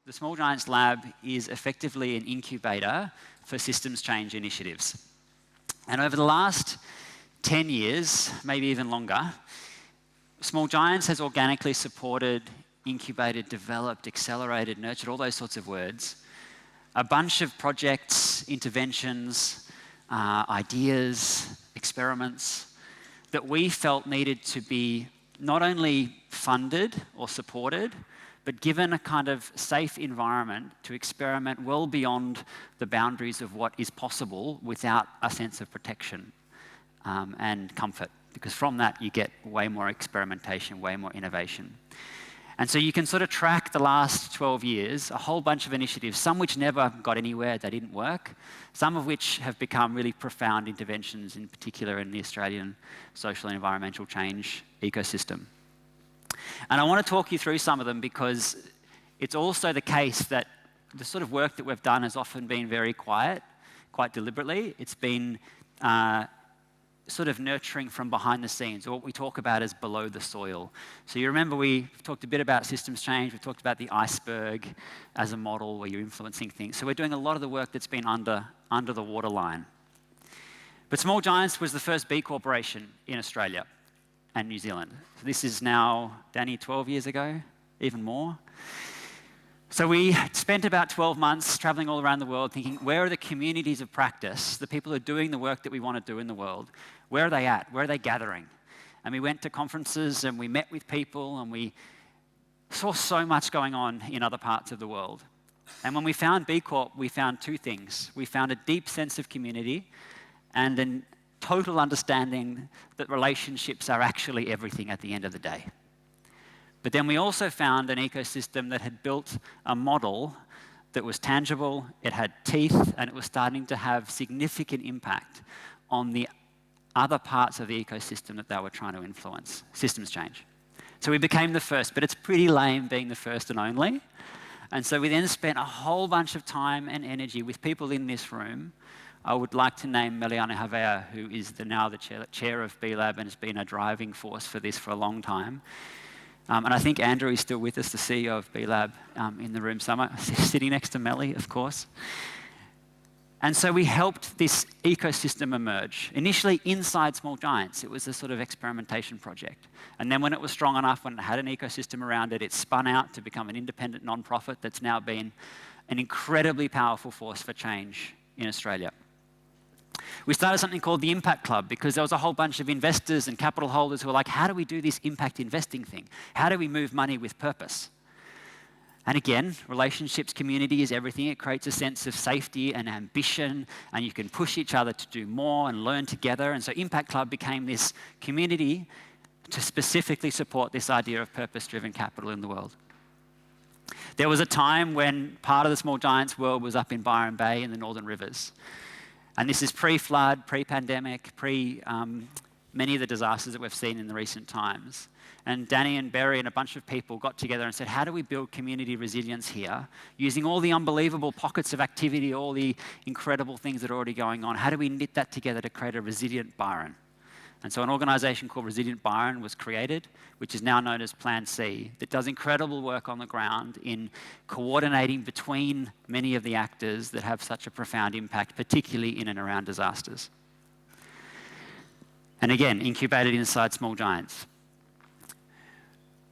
the Small Giants Lab is effectively an incubator for systems change initiatives. And over the last 10 years, maybe even longer, Small Giants has organically supported, incubated, developed, accelerated, nurtured, all those sorts of words, a bunch of projects, interventions, ideas, experiments that we felt needed to be not only funded or supported, but given a kind of safe environment to experiment well beyond the boundaries of what is possible without a sense of protection and comfort. Because from that, you get way more experimentation, way more innovation. And so you can sort of track the last 12 years, a whole bunch of initiatives, some which never got anywhere, they didn't work, some of which have become really profound interventions, in particular in the Australian social and environmental change ecosystem. And I want to talk you through some of them because it's also the case that the sort of work that we've done has often been very quiet, quite deliberately. It's been sort of nurturing from behind the scenes, or what we talk about as below the soil. So you remember we've talked a bit about systems change, we've talked about the iceberg as a model where you're influencing things. So we're doing a lot of the work that's been under the waterline. But Small Giants was the first B Corporation in Australia and New Zealand. So this is now, Danny, 12 years ago, even more. So we spent about 12 months traveling all around the world thinking, where are the communities of practice, the people who are doing the work that we want to do in the world? Where are they at? Where are they gathering? And we went to conferences and we met with people and we saw so much going on in other parts of the world. And when we found B Corp, we found two things. We found a deep sense of community and a total understanding that relationships are actually everything at the end of the day. But then we also found an ecosystem that had built a model that was tangible, it had teeth, and it was starting to have significant impact on the other parts of the ecosystem that they were trying to influence, systems change. So we became the first, but it's pretty lame being the first and only. And so we then spent a whole bunch of time and energy with people in this room. I would like to name Meliana Havea, who is now the chair of B Lab and has been a driving force for this for a long time. And I think Andrew is still with us, the CEO of B Lab, in the room somewhere, sitting next to Melly, of course. And so we helped this ecosystem emerge. Initially inside Small Giants, it was a sort of experimentation project. And then when it was strong enough, when it had an ecosystem around it, it spun out to become an independent non-profit that's now been an incredibly powerful force for change in Australia. We started something called the Impact Club because there was a whole bunch of investors and capital holders who were like, how do we do this impact investing thing? How do we move money with purpose? And again, relationships, community is everything. It creates a sense of safety and ambition, and you can push each other to do more and learn together. And so Impact Club became this community to specifically support this idea of purpose-driven capital in the world. There was a time when part of the Small Giants world was up in Byron Bay in the Northern Rivers. And this is pre-flood, pre-pandemic, many of the disasters that we've seen in the recent times. And Danny and Barry and a bunch of people got together and said, how do we build community resilience here using all the unbelievable pockets of activity, all the incredible things that are already going on? How do we knit that together to create a resilient Byron? And so an organisation called Resilient Byron was created, which is now known as Plan C, that does incredible work on the ground in coordinating between many of the actors that have such a profound impact, particularly in and around disasters. And again, incubated inside Small Giants.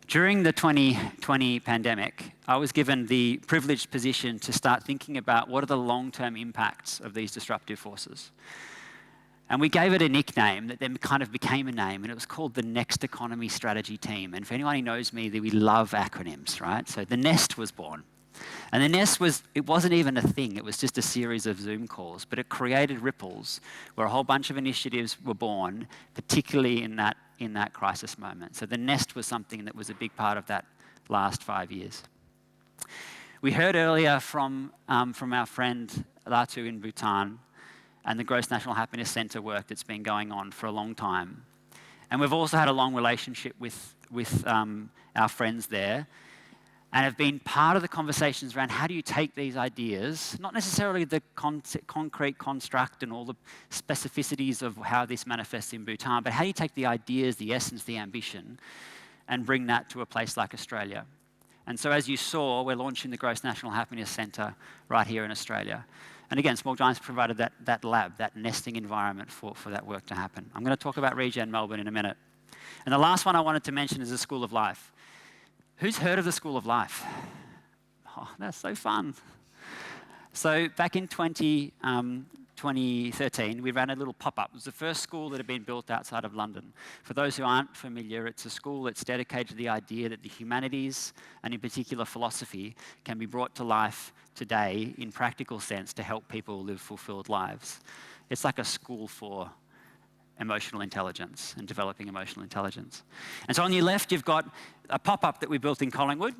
During the 2020 pandemic, I was given the privileged position to start thinking about what are the long-term impacts of these disruptive forces. And we gave it a nickname that then kind of became a name, and it was called the Next Economy Strategy Team. And for anyone who knows me, we love acronyms, right? So the NEST was born. And the NEST it wasn't even a thing, it was just a series of Zoom calls, but it created ripples where a whole bunch of initiatives were born, particularly in that crisis moment. So the NEST was something that was a big part of that last 5 years. We heard earlier from our friend Latu in Bhutan, and the Gross National Happiness Centre work that's been going on for a long time. And we've also had a long relationship with our friends there, and have been part of the conversations around how do you take these ideas, not necessarily the concrete construct and all the specificities of how this manifests in Bhutan, but how do you take the ideas, the essence, the ambition, and bring that to a place like Australia? And so as you saw, we're launching the Gross National Happiness Centre right here in Australia. And again, Small Giants provided that lab, that nesting environment for that work to happen. I'm going to talk about Regen Melbourne in a minute. And the last one I wanted to mention is the School of Life. Who's heard of the School of Life? Oh, that's so fun. So back in 2013, we ran a little pop-up. It was the first school that had been built outside of London. For those who aren't familiar, it's a school that's dedicated to the idea that the humanities, and in particular philosophy, can be brought to life today in practical sense to help people live fulfilled lives. It's like a school for emotional intelligence and developing emotional intelligence. And so on your left, you've got a pop-up that we built in Collingwood.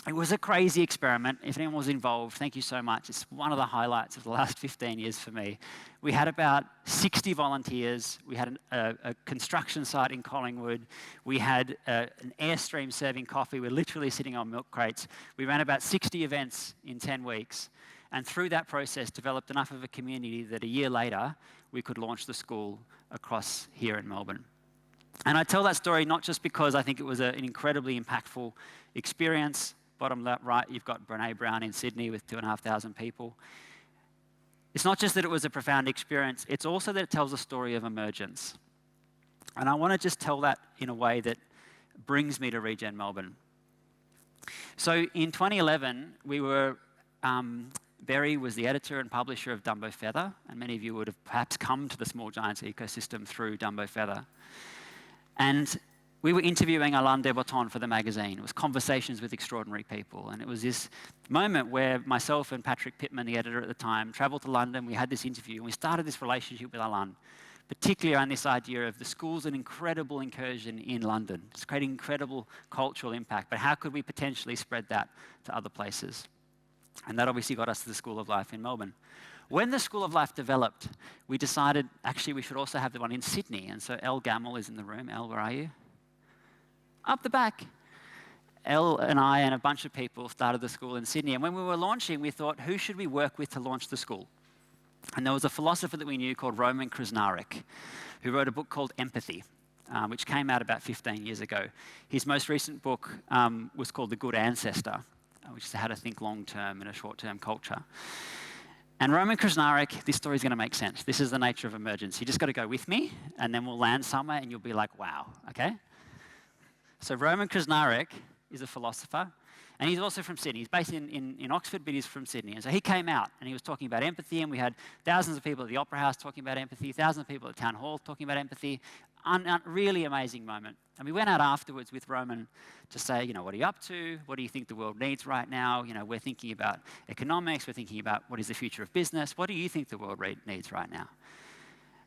It was a crazy experiment. If anyone was involved, thank you so much. It's one of the highlights of the last 15 years for me. We had about 60 volunteers. We had a construction site in Collingwood. We had an Airstream serving coffee. We're literally sitting on milk crates. We ran about 60 events in 10 weeks. And through that process, developed enough of a community that a year later, we could launch the school across here in Melbourne. And I tell that story not just because I think it was an incredibly impactful experience. Bottom left, right, you've got Brene Brown in Sydney with 2,500 people. It's not just that it was a profound experience, it's also that it tells a story of emergence. And I want to just tell that in a way that brings me to Regen Melbourne. So in 2011, Berry was the editor and publisher of Dumbo Feather, and many of you would have perhaps come to the Small Giants ecosystem through Dumbo Feather. And we were interviewing Alain de Botton for the magazine. It was Conversations with Extraordinary People. And it was this moment where myself and Patrick Pittman, the editor at the time, travelled to London. We had this interview and we started this relationship with Alain, particularly around this idea of the school's an incredible incursion in London. It's creating incredible cultural impact. But how could we potentially spread that to other places? And that obviously got us to the School of Life in Melbourne. When the School of Life developed, we decided actually we should also have the one in Sydney. And so Elle Gamble is in the room. Elle, where are you? Up the back. Elle and I and a bunch of people started the school in Sydney. And when we were launching, we thought, who should we work with to launch the school? And there was a philosopher that we knew called Roman Krznaric, who wrote a book called Empathy, which came out about 15 years ago. His most recent book was called The Good Ancestor, which is how to think long-term in a short-term culture. And Roman Krznaric, this story is going to make sense. This is the nature of emergence. You just got to go with me, and then we'll land somewhere, and you'll be like, wow, okay? So Roman Krznaric is a philosopher, and he's also from Sydney. He's based in Oxford, but he's from Sydney. And so he came out, and he was talking about empathy, and we had thousands of people at the Opera House talking about empathy, thousands of people at Town Hall talking about empathy. Really amazing moment. And we went out afterwards with Roman to say, what are you up to? What do you think the world needs right now? We're thinking about economics. We're thinking about what is the future of business. What do you think the world needs right now?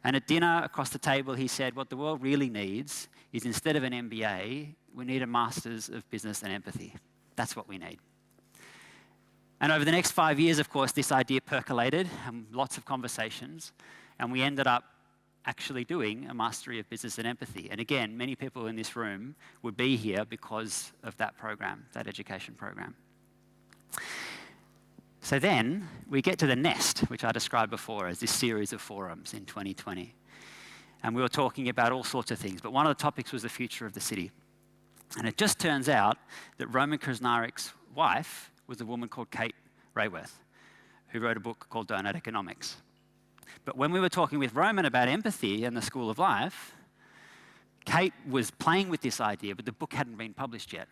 And at dinner, across the table, he said, what the world really needs is instead of an MBA, we need a Masters of Business and Empathy. That's what we need. And over the next 5 years, of course, this idea percolated, and lots of conversations, and we ended up actually doing a Mastery of Business and Empathy. And again, many people in this room would be here because of that program, that education program. So then we get to the Nest, which I described before as this series of forums in 2020. And we were talking about all sorts of things, but one of the topics was the future of the city. And it just turns out that Roman Krznaric's wife was a woman called Kate Raworth, who wrote a book called Donut Economics. But when we were talking with Roman about empathy and the School of Life, Kate was playing with this idea, but the book hadn't been published yet.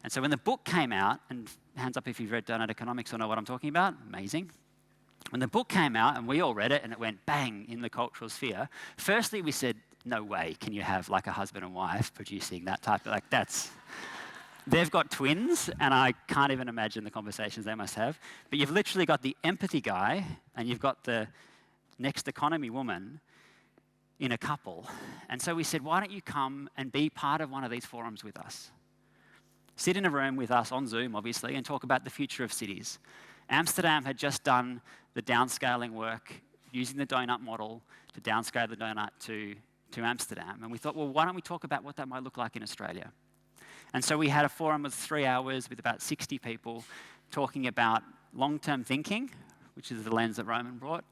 And so when the book came out, and hands up if you've read Donut Economics or know what I'm talking about, amazing. When the book came out and we all read it and it went bang in the cultural sphere, firstly we said, no way can you have like a husband and wife producing that type of, they've got twins and I can't even imagine the conversations they must have. But you've literally got the empathy guy and you've got the next economy woman in a couple. And so we said, why don't you come and be part of one of these forums with us? Sit in a room with us on Zoom, obviously, and talk about the future of cities. Amsterdam had just done the downscaling work using the donut model to downscale the donut to Amsterdam. And we thought, well, why don't we talk about what that might look like in Australia? And so we had a forum of 3 hours with about 60 people talking about long-term thinking, which is the lens that Roman brought,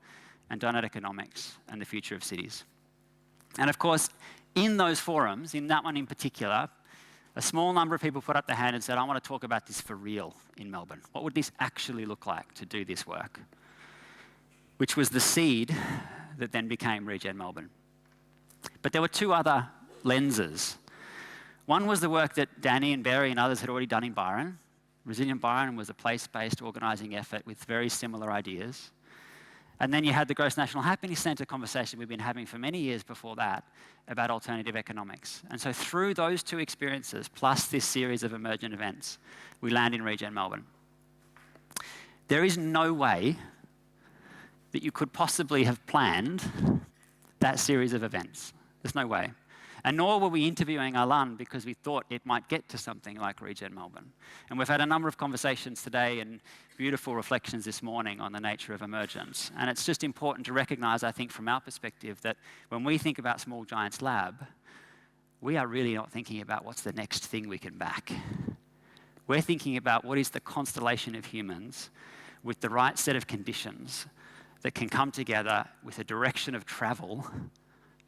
and donut economics and the future of cities. And of course, in those forums, in that one in particular, A small number of people put up their hand and said, I want to talk about this for real in Melbourne. What would this actually look like to do this work? Which was the seed that then became Regen Melbourne. But there were two other lenses. One was the work that Danny and Barry and others had already done in Byron. Resilient Byron was a place-based organising effort with very similar ideas. And then you had the Gross National Happiness Centre conversation we've been having for many years before that about alternative economics. And so through those two experiences, plus this series of emergent events, we land in Regen Melbourne. There is no way that you could possibly have planned that series of events. There's no way. And nor were we interviewing Alan because we thought it might get to something like Regen Melbourne. And we've had a number of conversations today and beautiful reflections this morning on the nature of emergence. And it's just important to recognise, I think, from our perspective, that when we think about Small Giants Lab, we are really not thinking about what's the next thing we can back. We're thinking about what is the constellation of humans with the right set of conditions that can come together with a direction of travel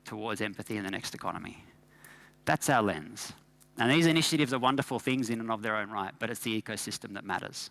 towards empathy in the next economy. That's our lens. And these initiatives are wonderful things in and of their own right, but it's the ecosystem that matters.